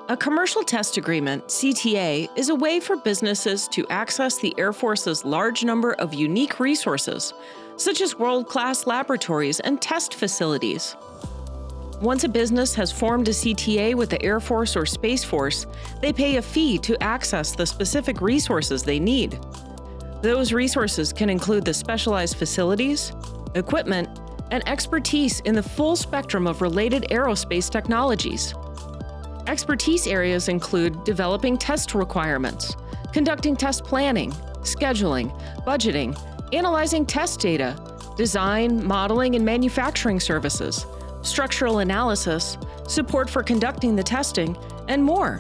A commercial test agreement, CTA, is a way for businesses to access the Air Force's large number of unique resources, such as world-class laboratories and test facilities. Once a business has formed a CTA with the Air Force or Space Force, they pay a fee to access the specific resources they need. Those resources can include the specialized facilities, equipment, and expertise in the full spectrum of related aerospace technologies. Expertise areas include developing test requirements, conducting test planning, scheduling, budgeting, analyzing test data, design, modeling, and manufacturing services, structural analysis, support for conducting the testing, and more.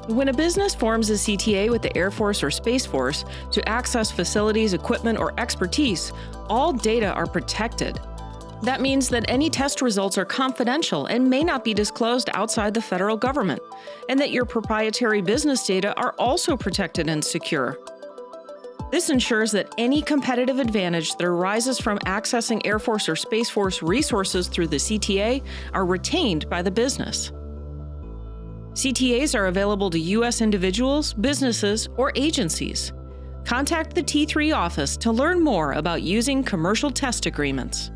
When a business forms a CTA with the Air Force or Space Force to access facilities, equipment, or expertise, all data are protected. That means that any test results are confidential and may not be disclosed outside the federal government, and that your proprietary business data are also protected and secure. This ensures that any competitive advantage that arises from accessing Air Force or Space Force resources through the CTA are retained by the business. CTAs are available to U.S. individuals, businesses, or agencies. Contact the T3 office to learn more about using commercial test agreements.